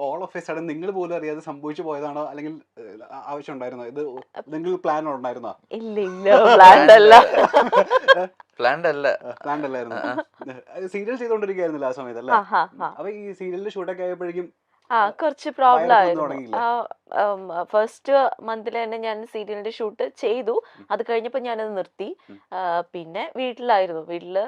All of A sudden നിങ്ങൾ പോലും അറിയാതെ സംഭവിച്ചു പോയതാണോ, അല്ലെങ്കിൽ ആവശ്യം ഉണ്ടായിരുന്നോ? ഇത് നിങ്ങൾക്ക് പ്ലാൻ ഉണ്ടായിരുന്നോ? ഇല്ല ഇല്ല പ്ലാൻഡ് അല്ല. പ്ലാൻഡ് അല്ല. പ്ലാൻ അല്ലായിരുന്നു. സീരിയൽ ചെയ്തോണ്ടിരിക്കുകയായിരുന്നില്ല ആ സമയത്ത് അല്ലേ? അപ്പൊ ഈ സീരിയലിന്റെ ഷൂട്ടൊക്കെ ആയപ്പോഴേക്കും കുറച്ച് പ്രോബ്ലം വയറൊക്കെ വന്ന് ആയിരുന്നു. തുടങ്ങിയില്ലേ? ഫസ്റ്റ് മന്തിൽ തന്നെ ഞാൻ സീരിയലിന്റെ ഷൂട്ട് ചെയ്തു. അത് കഴിഞ്ഞപ്പോൾ ഞാനത് നിർത്തി. പിന്നെ വീട്ടിലായിരുന്നു. വീട്ടില്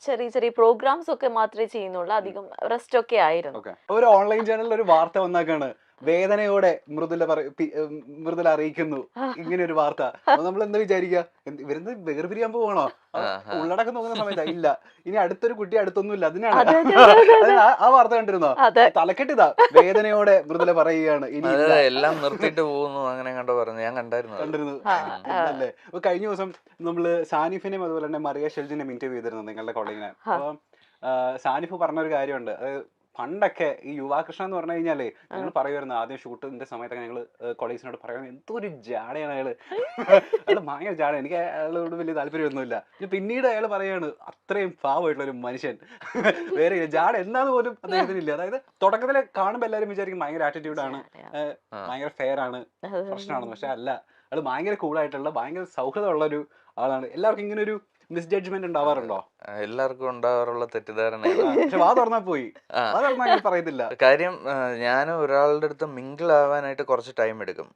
ചെറിയ ചെറിയ പ്രോഗ്രാംസ് ഒക്കെ മാത്രമേ ചെയ്യുന്നുള്ളൂ. അധികം റെസ്റ്റ് ഒക്കെ ആയിരുന്നു. ഓക്കെ. ഒരു ഓൺലൈൻ ചാനലിൽ ഒരു വാർത്ത വന്നേക്കാണ്, വേദനയോടെ മൃദുല അറിയിക്കുന്നു ഇങ്ങനെ ഒരു വാർത്ത. അപ്പൊ നമ്മൾ എന്താ വിചാരിക്കുക, ഇവരെന്ത് വേർപിരിയാൻ പോവാണോ? ഉള്ളടക്കം നോക്കുന്ന സമയത്ത് ഇല്ല, ഇനി അടുത്തൊരു കുട്ടി അടുത്തൊന്നുമില്ല, അതിനാണ്. അതെ അതെ അതെ അതെ ആ വാർത്ത കണ്ടിരുന്നോ? അതെ. തലക്കെട്ടിതാ, വേദനയോടെ മൃദുല പറയുകയാണ് ഇനി അത് ഇല്ല. എല്ലാം നിർത്തിയിട്ട് പോകുന്നു അങ്ങനെ കണ്ടോ പറഞ്ഞു, ഞാൻ കണ്ടായിരുന്നു അത്. കണ്ടിരുന്നു ആ, അല്ലേ? അപ്പൊ കഴിഞ്ഞ ദിവസം നമ്മള് സാനിഫിനെയും അതുപോലെ തന്നെ മറിയ ഷെൽജിനെയും ഇന്റർവ്യൂ ചെയ്തിരുന്നു, നിങ്ങളുടെ കൊളീഗിനെ. അപ്പൊ സാനിഫ് പറഞ്ഞൊരു കാര്യമുണ്ട്. അതായത് പണ്ടൊക്കെ ഈ യുവാകൃഷ്ണ എന്ന് പറഞ്ഞു കഴിഞ്ഞാലേ ഞങ്ങൾ പറയുമായിരുന്നു, ആദ്യം ഷൂട്ടിന്റെ സമയത്തൊക്കെ ഞങ്ങള് കൊളീഗ്സിനോട് പറയുന്നത് എന്തോ ഒരു ജാടയാണ് അയാള്. അയാള് ഭയങ്കര ജാട, എനിക്ക് അയാളോട് വലിയ താല്പര്യമൊന്നുമില്ല. പിന്നീട് അയാൾ പറയാണ് അത്രയും പാവമായിട്ടുള്ള ഒരു മനുഷ്യൻ വേറെ ജാട എന്താന്ന് പോലും അദ്ദേഹത്തിനില്ല. അതായത് തുടക്കത്തില് കാണുമ്പോൾ എല്ലാവരും വിചാരിക്കും ഭയങ്കര ആറ്റിറ്റ്യൂഡാണ്, ഭയങ്കര ഫെയർ ആണ്, പ്രശ്നമാണെന്ന്. പക്ഷെ അല്ല, അയാൾ ഭയങ്കര കൂളായിട്ടുള്ള ഭയങ്കര സൗഹൃദമുള്ള ഒരു ആളാണ്. എല്ലാവർക്കും ഇങ്ങനെ ഒരു മിസ്ജഡ്ജ്മെന്റ് ഉണ്ടാവാറുണ്ടോ? എല്ലാവർക്കും ഉണ്ടാവാറുള്ള തെറ്റിദ്ധാരണ. പക്ഷെ വാ തുറന്നാ പോയി, വാ തുറന്നാ അങ്ങനെ പറയത്തില്ല. കാര്യം ഞാൻ ഒരാളുടെ അടുത്ത് മിങ്കിൾ ആവാനായിട്ട് കുറച്ച് ടൈം എടുക്കും.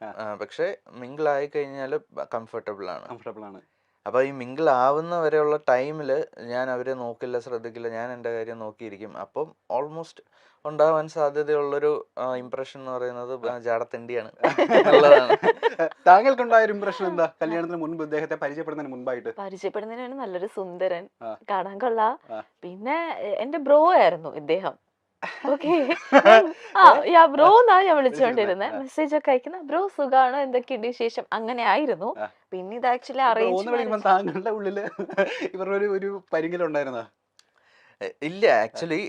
പക്ഷെ മിങ്കിൾ ആയി കഴിഞ്ഞാൽ കംഫർട്ടബിൾ ആണ്. അപ്പൊ ഈ മിങ്കിൾ ആവുന്ന വരെയുള്ള ടൈമില് ഞാൻ അവരെ നോക്കില്ല, ശ്രദ്ധിക്കില്ല, ഞാൻ എൻ്റെ കാര്യം നോക്കിയിരിക്കും. അപ്പം ഓൾമോസ്റ്റ് ഉണ്ടാവാൻ സാധ്യതയുള്ളൊരു ഇംപ്രഷൻ എന്ന് പറയുന്നത് ജാടത്തിണ്ടിയാണ് എന്നുള്ളതാണ്. താങ്കൾക്കുണ്ടായ ഒരു ഇംപ്രഷൻ എന്താ കല്യാണത്തിന് മുൻപ്, ഇദ്ദേഹത്തെ പരിചയപ്പെടുന്നതിന് മുൻപായിട്ട്? പരിചയപ്പെടുന്നതിനാണ് നല്ലൊരു സുന്ദരൻ, കാണാൻ കൊള്ളാം. പിന്നെ എന്റെ ബ്രോ ആയിരുന്നു ഇദ്ദേഹം. ഓക്കെ, ബ്രോ എന്നാ ഞാൻ വിളിച്ചോണ്ടിരുന്നത്. മെസ്സേജ് ഒക്കെ അയക്കുന്ന ബ്രോ സുഖാണ്, എന്തൊക്കെയുണ്ട് വിശേഷം, അങ്ങനെ ആയിരുന്നു. പിന്നെ ഇത് ആക്ച്വലി അറേഞ്ച് താങ്കളുടെ ഉള്ളില് ഇവരുടെ ഒരു പരിങ്ങലുണ്ടായിരുന്നോ? ഇല്ല, ആക്ച്വലി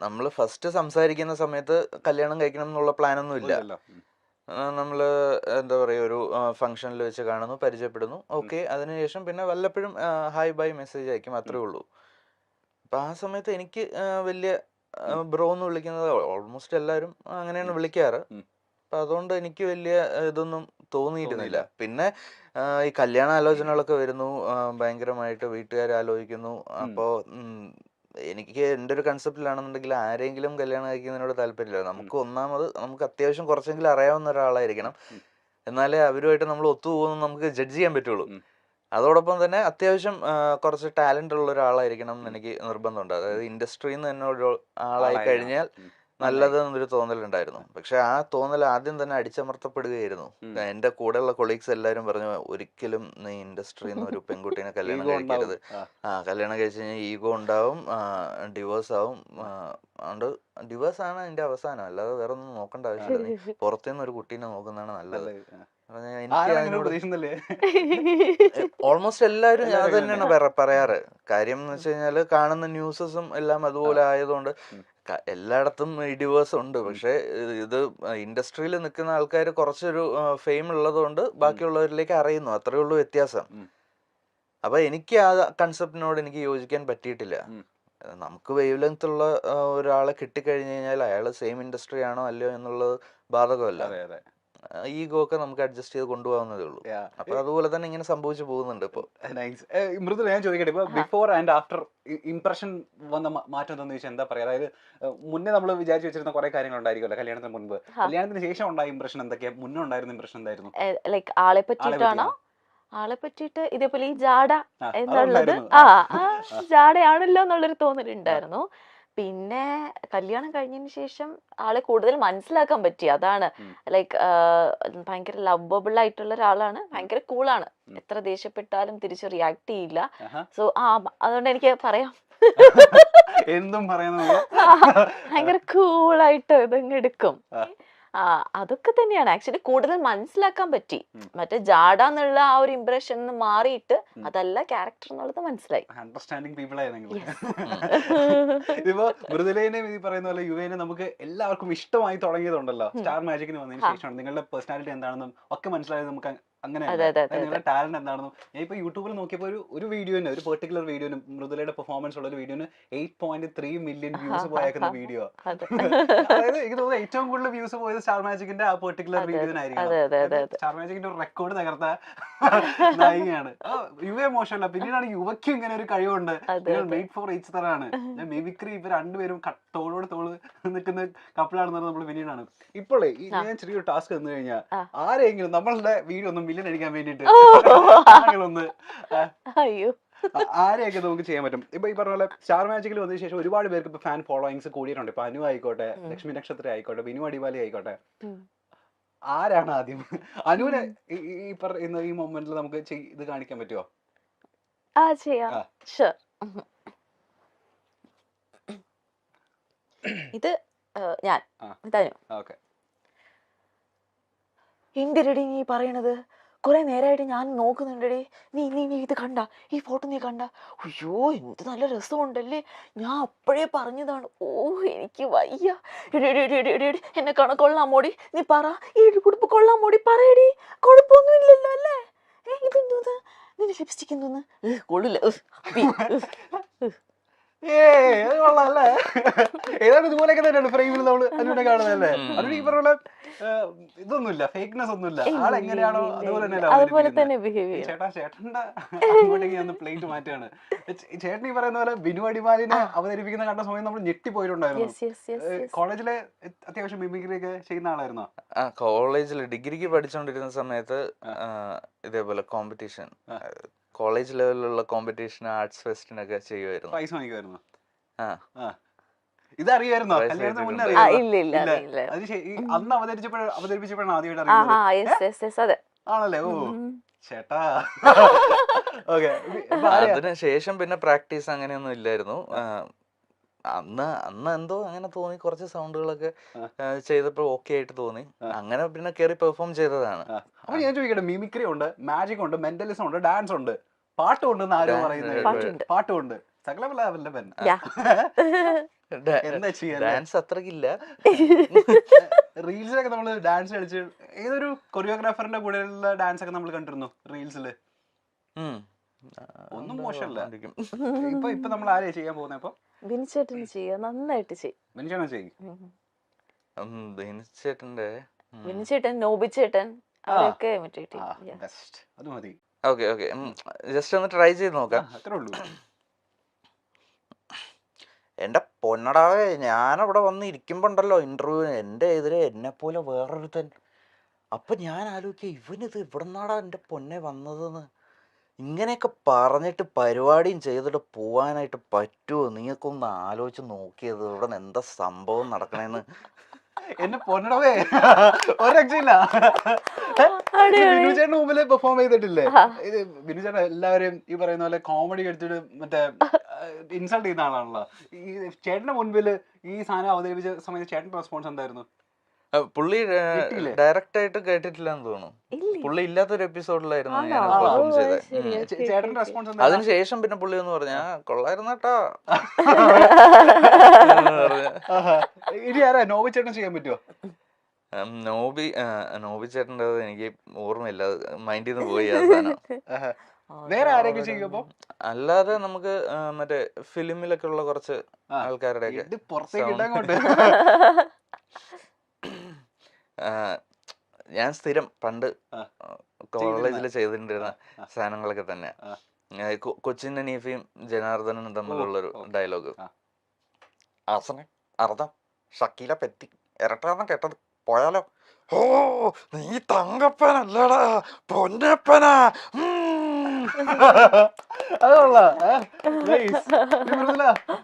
നമ്മൾ ഫസ്റ്റ് സംസാരിക്കുന്ന സമയത്ത് കല്യാണം കഴിക്കണം എന്നുള്ള പ്ലാനൊന്നും ഇല്ല. നമ്മൾ എന്താ പറയുക, ഒരു ഫംഗ്ഷനിൽ വെച്ച് കാണുന്നു, പരിചയപ്പെടുന്നു, ഓക്കെ. അതിനുശേഷം പിന്നെ വല്ലപ്പോഴും ഹായ് ബൈ മെസ്സേജ് അയക്കും, അത്രേ ഉള്ളൂ. അപ്പം ആ സമയത്ത് എനിക്ക് വലിയ ബ്രോ എന്ന് വിളിക്കുന്നത് ഓൾമോസ്റ്റ് എല്ലാവരും അങ്ങനെയാണ് വിളിക്കാറ്. അപ്പം അതുകൊണ്ട് എനിക്ക് വലിയ ഇതൊന്നും തോന്നിയിരുന്നില്ല. പിന്നെ ഈ കല്യാണ ആലോചനകളൊക്കെ വരുന്നു, ഭയങ്കരമായിട്ട് വീട്ടുകാർ ആലോചിക്കുന്നു. അപ്പോൾ എനിക്ക് എൻ്റെ ഒരു കൺസെപ്റ്റിലാണെന്നുണ്ടെങ്കിൽ ആരെങ്കിലും കല്യാണം കഴിക്കുന്നതിനോട് താല്പര്യമില്ല. നമുക്ക് അത്യാവശ്യം കുറച്ചെങ്കിലും അറിയാവുന്ന ഒരാളായിരിക്കണം, എന്നാലേ അവരുമായിട്ട് നമ്മൾ ഒത്തുപോകുന്നു നമുക്ക് ജഡ്ജ് ചെയ്യാൻ പറ്റുള്ളൂ. അതോടൊപ്പം തന്നെ അത്യാവശ്യം കുറച്ച് ടാലന്റ് ഉള്ള ഒരാളായിരിക്കണം എന്ന് എനിക്ക് നിർബന്ധമുണ്ട്. അതായത് ഇൻഡസ്ട്രിയിൽ നിന്ന് തന്നെ ഒരു ആളായി കഴിഞ്ഞാൽ നല്ലത് എന്നൊരു തോന്നലുണ്ടായിരുന്നു. പക്ഷെ ആ തോന്നൽ ആദ്യം തന്നെ അടിച്ചമർത്തപ്പെടുകയായിരുന്നു. എൻ്റെ കൂടെയുള്ള കൊളീഗ്സ് എല്ലാവരും പറഞ്ഞു, ഒരിക്കലും നീ ഇൻഡസ്ട്രിയിൽ നിന്ന് ഒരു പെൺകുട്ടീനെ കല്യാണം കഴിക്കരുത്. കല്യാണം കഴിച്ച് കഴിഞ്ഞാൽ ഈഗോ ഉണ്ടാവും, ഡിവോഴ്സ് ആവും. അതുകൊണ്ട് ഡിവോഴ്സ് ആണ് അതിന്റെ അവസാനം, അല്ലാതെ വേറെ ഒന്നും നോക്കേണ്ട ആവശ്യമില്ല. നീ പുറത്തുനിന്ന് ഒരു കുട്ടീനെ നോക്കുന്നതാണ് നല്ലത്. ഓൾമോസ്റ്റ് എല്ലാവരും അത് തന്നെയാണ് പറയാറ്. കാര്യം എന്ന് വെച്ച് കഴിഞ്ഞാൽ കാണുന്ന ന്യൂസസും എല്ലാം അതുപോലെ ആയതുകൊണ്ട് എല്ലായിടത്തും ഈ ഡിവോഴ്സ് ഉണ്ട്. പക്ഷെ ഇത് ഇൻഡസ്ട്രിയിൽ നിൽക്കുന്ന ആൾക്കാർ കുറച്ചൊരു ഫെയിം ഉള്ളത് കൊണ്ട് ബാക്കിയുള്ളവരിലേക്ക് അറിയുന്നു, അത്രേ ഉള്ളൂ വ്യത്യാസം. അപ്പൊ എനിക്ക് ആ കൺസെപ്റ്റിനോട് എനിക്ക് യോജിക്കാൻ പറ്റിയിട്ടില്ല. നമുക്ക് വേവ് ലെങ്ത് ഉള്ള ഒരാളെ കിട്ടിക്കഴിഞ്ഞു കഴിഞ്ഞാൽ അയാൾ സെയിം ഇൻഡസ്ട്രി ആണോ അല്ലയോ എന്നുള്ളത് ബാധകമല്ല. ഈഗോ ഒക്കെ നമുക്ക് അഡ്ജസ്റ്റ് ചെയ്ത് കൊണ്ടുപോകുന്നതേ ഉള്ളൂ. അപ്പൊ അതുപോലെ തന്നെ ഇങ്ങനെ സംഭവിച്ചു പോകുന്നുണ്ട് ഇപ്പൊ. മൃദുല, ഞാൻ ചോദിക്കട്ടെ, ഇപ്പൊ ബിഫോർ ആൻഡ് ആഫ്റ്റർ ഇംപ്രഷൻ വന്ന മാറ്റം എന്താന്ന് ചോദിച്ചാൽ എന്താ പറയാ? അതായത് മുന്നേ നമ്മൾ വിചാരിച്ചു വെച്ചിരുന്ന കുറെ കാര്യങ്ങൾ ഉണ്ടായിരിക്കുമല്ലോ കല്യാണത്തിന് മുൻപ്, കല്യാണത്തിന് ശേഷം ഉണ്ടായ ഇംപ്രഷൻ എന്തൊക്കെയാ? മുന്നേ ഉണ്ടായിരുന്ന ഇംപ്രഷൻ എന്തായിരുന്നു? ലൈക്ക് ആളെ പറ്റിയിട്ടാണോ? ആളെ പറ്റിയിട്ട് ഇതേപോലെ ഈ ജാട എന്നുള്ളത് ജാടയാണല്ലോ എന്നുള്ളൊരു തോന്നലുണ്ടായിരുന്നു. പിന്നെ കല്യാണം കഴിഞ്ഞതിന് ശേഷം ആളെ കൂടുതൽ മനസ്സിലാക്കാൻ പറ്റി. അതാണ് ലൈക്ക് ഭയങ്കര ലവബിൾ ആയിട്ടുള്ള ഒരാളാണ്, ഭയങ്കര കൂളാണ്. എത്ര ദേഷ്യപ്പെട്ടാലും തിരിച്ച് റിയാക്ട് ചെയ്യില്ല. സോ അതുകൊണ്ട് എനിക്ക് പറയാം, എന്തും ഭയങ്കര കൂളായിട്ട് ഇതങ്ങ് എടുക്കും. അതൊക്കെ തന്നെയാണ് ആക്ച്വലി കൂടുതൽ മനസ്സിലാക്കാൻ പറ്റി. മറ്റേ ജാഡ എന്നുള്ള ആ ഒരു ഇംപ്രഷൻ മാറിയിട്ട് അതല്ല ക്യാരക്ടർ എന്നുള്ളത് മനസ്സിലായി. അണ്ടർസ്റ്റാൻഡിങ് പീപ്പിൾ ആയി നിങ്ങൾ. ഇപ്പൊ മൃദുലേനെ ഈ പറയുന്ന പോലെ യുവേനെ നമുക്ക് എല്ലാവർക്കും ഇഷ്ടമായി തുടങ്ങിയതുണ്ടല്ലോ സ്റ്റാർ മാജിക്കിന് വന്നതിന് ശേഷമാണ്. നിങ്ങളുടെ പേഴ്സണാലിറ്റി എന്താണെന്നും ഒക്കെ മനസ്സിലായത് നമുക്ക് അങ്ങനെയല്ലേ അതെ, അതെ, നിങ്ങളുടെ ടാലന്റ് എന്താണെന്നും ഞാൻ ഇപ്പൊ യൂട്യൂബിൽ നോക്കിയപ്പോൾ ഒരു വീഡിയോന് ഒരു പെർട്ടിക്കുലർ വീഡിയോന് മൃദുലയുടെ പെർഫോമൻസ് ഉള്ള ഒരു വീഡിയോന് 8.3 മില്യൺ വ്യൂസ് പോയേക്കുന്ന വീഡിയോ. അതെ അതായത് എനിക്ക് തോന്നുന്നു ഏറ്റവും കൂടുതൽ വ്യൂസ് പോയത് സ്റ്റാർ മാജിക്കിന്റെ ആ പെർട്ടിക്കുലർ വീഡിയോനായിരിക്കും. അതെ അതെ അതെ അതെ സ്റ്റാർ മാജിക്കിന്റെ ഒരു റെക്കോർഡ് തകർത്ത നായികയാണ്. യുവ മോശമല്ല, പിന്നീടാണ് യുവയ്ക്കും ഇങ്ങനെ ഒരു കഴിവുണ്ട്. മെയ്ഡ് ഫോർ ഈച്ച് തരാണ് മിമിക്രി. ഇവർ രണ്ടുപേരും തോളോട് തോള് നിൽക്കുന്ന കപ്പിളാണെന്ന് നമ്മൾ പിന്നീടാണ്. ഇപ്പോഴേ ഞാൻ ചെറിയൊരു ടാസ്ക് തന്നു കഴിഞ്ഞാൽ ആരെങ്കിലും നമ്മളുടെ വീഡിയോ ഒന്ന് മില്യൺ അടിക്കാൻ വേണ്ടിട്ട് ഒന്ന് അയ്യോ ആരെയൊക്കെ നമുക്ക് ചെയ്യാൻ പറ്റും. ഇപ്പൊ ഈ പറഞ്ഞ പോലെ സ്റ്റാർ മാജിക്കിൽ വന്നതിന് ശേഷം ഒരുപാട് പേർക്ക് ഇപ്പൊ ഫാൻ ഫോളോയിങ്സ് കൂടിയിട്ടുണ്ട്. ഇപ്പൊ അനു ആയിക്കോട്ടെ, ലക്ഷ്മി നക്ഷത്ര ആയിക്കോട്ടെ, ബിനു അടിവാലി ആയിക്കോട്ടെ. ആരാണ് ആദ്യം അനുവിനെ ഈ പറയുന്ന ഈ മൊമെന്റിൽ നമുക്ക് ഇത് കാണിക്കാൻ പറ്റുമോ? ചെയ്യാം. ഷുവർ. ഇത് ഞാൻ തനു. ഓക്കെ. എന്തിരടി നീ പറയണത്? കുറെ നേരമായിട്ട് ഞാൻ നോക്കുന്നുണ്ടടി. നീ നീ നീ ഇത് കണ്ട, ഈ ഫോട്ടോ നീ കണ്ട? അയ്യോ എന്ത് നല്ല രസമുണ്ടല്ലേ, ഞാൻ അപ്പോഴേ പറഞ്ഞതാണ്. ഓ എനിക്ക് വയ്യ. എന്നെ കൊള്ളാമോടി, നീ പറ. ഈ ഉടുപ്പ് കൊള്ളാമോടി, പറയടി. കുഴപ്പമൊന്നും ഇല്ലല്ലോ അല്ലേ? ഇതെന്തോന്ന്, നിന്റെ ലിപ്സ്റ്റിക് എന്തോന്ന്? കൊള്ളില്ല. കൊള്ളാല്ലേ? ഏതാണ് ഇതുപോലെയൊക്കെ തന്നെയാണ് ഫ്രെയിമിൽ നമ്മള് അനുവിനെ കാണുന്നതല്ലേ? അതിന് ഈ പറഞ്ഞ ഇതൊന്നുമില്ല, ഫേക്ക്നെസ് ഒന്നുമില്ല. ആളെങ്ങനെയാണോ അതുപോലെ തന്നെ ബിഹേവ് ചെയ്യും. ചേട്ടന്റെ അങ്ങോട്ടേക്ക് ഒന്ന് പ്ലേറ്റ് മാറ്റാണ്. ചേട്ടൻ ഈ പറയുന്ന പോലെ ബിനു അടിമാലിനെ അവതരിപ്പിക്കുന്ന കണ്ട സമയം നമ്മൾ ഞെട്ടിപ്പോയിട്ടുണ്ടായിരുന്നു. കോളേജിലെ അത്യാവശ്യം മിമിക്രി ഒക്കെ ചെയ്യുന്ന ആളായിരുന്നോ? കോളേജിൽ ഡിഗ്രിക്ക് പഠിച്ചുകൊണ്ടിരുന്ന സമയത്ത് ഇതേപോലെ കോമ്പറ്റീഷൻ, കോളേജ് ലെവലിലുള്ള കോമ്പറ്റീഷൻ, ആർട്സ് ഫെസ്റ്റിനൊക്കെ ചെയ്യുമായിരുന്നു. പ്രൈസ് വാങ്ങിക്കുമായിരുന്നു. ഇതറിയായിരുന്നോ? കല്യാണത്തിന് മുന്നേ അറിയാം. അന്ന് അവതരിപ്പിച്ചപ്പോഴാണ് ആദ്യമായിട്ട് അറിയുന്നത്. ആണല്ലേ? ഓ ചേട്ടാ. ഓക്കെ. അതിനുശേഷം പിന്നെ പ്രാക്ടീസ് അങ്ങനെയൊന്നും ഇല്ലായിരുന്നു. അന്ന് എന്തോ അങ്ങനെ തോന്നി, കുറച്ച് സൗണ്ടുകളൊക്കെ ചെയ്തപ്പോൾ ഓക്കെ ആയിട്ട് തോന്നി. അങ്ങനെ പിന്നെ കയറി പെർഫോം ചെയ്തതാണ്. അപ്പൊ ഞാൻ ചോദിക്കട്ടെ, മിമിക്രി ഉണ്ട്, മാജിക് ഉണ്ട്, മെന്റലിസം ഉണ്ട്, ഡാൻസ് ഉണ്ട്, പാട്ടുണ്ടെന്ന് ആരും പറയുന്നത്? പാട്ടുണ്ട്. എന്താ ചെയ്യാ? ഡാൻസ് അത്രക്കില്ല. റീൽസിലൊക്കെ നമ്മള് ഡാൻസ് കളിച്ച് ഏതൊരു കൊറിയോഗ്രാഫറിന്റെ കൂടെയുള്ള ഡാൻസ് ഒക്കെ നമ്മൾ കണ്ടിരുന്നു റീൽസില്. ഒന്നും മോശമല്ല. ഇപ്പൊ നമ്മൾ ആരെയാ ചെയ്യാൻ പോകുന്നത്? അപ്പൊ ബിനിച്ചേട്ടൻ ചെയ്യാം, നന്നായിട്ട് ചെയ്യും. ബിനിച്ചേട്ടൻ ചെയ്യും. ബിനിച്ചേട്ടൻ, നോബിച്ചേട്ടൻ അവരൊക്കെ അത് മതി. ഓക്കെ ഓക്കെ, ജസ്റ്റ് ഒന്ന് ട്രൈ ചെയ്ത് നോക്കാം. അത്രേ ഉള്ളൂ. എന്റെ പൊന്നടാവേ, ഞാനവിടെ വന്ന് ഇരിക്കുമ്പോണ്ടല്ലോ ഇന്റർവ്യൂവിന്, എന്റെ എതിരെ എന്നെ പോലെ വേറൊരുത്തൻ. അപ്പൊ ഞാൻ ആലോചിക്കുക, ഇവനിത് ഇവിടെ നിന്നാടാ എന്റെ പൊന്നെ വന്നതെന്ന്. ഇങ്ങനെയൊക്കെ പറഞ്ഞിട്ട് പരിപാടിയും ചെയ്തിട്ട് പോവാനായിട്ട് പറ്റുമോ? നീക്കൊന്ന് ആലോചിച്ച് നോക്കിയത് ഇവിടെ നിന്ന് എന്താ സംഭവം നടക്കണേന്ന്. എന്നെ പൊന്നടവേ, ഒരു രക്ഷയില്ല. ബിനുചേട്ടന് മുമ്പിൽ പെർഫോം ചെയ്തിട്ടില്ലേ? ഇത് ബിനുചേട്ടൻ എല്ലാവരും ഈ പറയുന്ന പോലെ കോമഡി കളിച്ചിട്ട് മറ്റേ ഇൻസൾട്ട് ചെയ്യുന്ന ആളാണല്ലോ. ഈ ചേട്ടന്റെ മുൻപിൽ ഈ സാധനം അവതരിപ്പിച്ച സമയത്ത് ചേട്ടന്റെ റെസ്പോൺസ് എന്തായിരുന്നു? പുള്ളി ഡയറക്റ്റ് ആയിട്ട് കേട്ടിട്ടില്ലെന്ന് തോന്നുന്നു. പുള്ളി ഇല്ലാത്തൊരു എപ്പിസോഡിലായിരുന്നു ഞാൻ പെർഫോം ചെയ്തത്. ചേട്ടന്റെ റെസ്പോൺസ് അതിനുശേഷം പിന്നെ പുള്ളി എന്ന് പറഞ്ഞാ കൊള്ളായിരുന്നു കേട്ടോ. ഇനി ആരാ നോബി ചേട്ടൻ ചെയ്യാൻ പറ്റുമോ? നോബി ചേട്ടൻ്റെ എനിക്ക് ഓർമ്മയില്ല, മൈൻഡിൽ നിന്ന് പോയി ആ സാധനം. വേറെ ആരെങ്കിലും ചെയ്യുമ്പോ? അല്ലാതെ നമുക്ക് മറ്റേ ഫിലിമിലൊക്കെ ഉള്ള കുറച്ച് ആൾക്കാരുടെ ഞാൻ സ്ഥിരം പണ്ട് കോളേജിൽ ചെയ്തിട്ടുണ്ടിരുന്ന സാധനങ്ങളൊക്കെ തന്നെ. കൊച്ചിൻ ഹനീഫയും ജനാർദ്ദനും തമ്മിലുള്ളൊരു ഡയലോഗ്, ആസനെ അർദ്ധം ഷക്കീല പെറ്റി ഇരട്ടാന്ന് കേട്ടത് പോയാലോ? ഓ നീ തങ്കപ്പനല്ലടാ പൊന്നപ്പനാ. അത് കൊള്ളാം.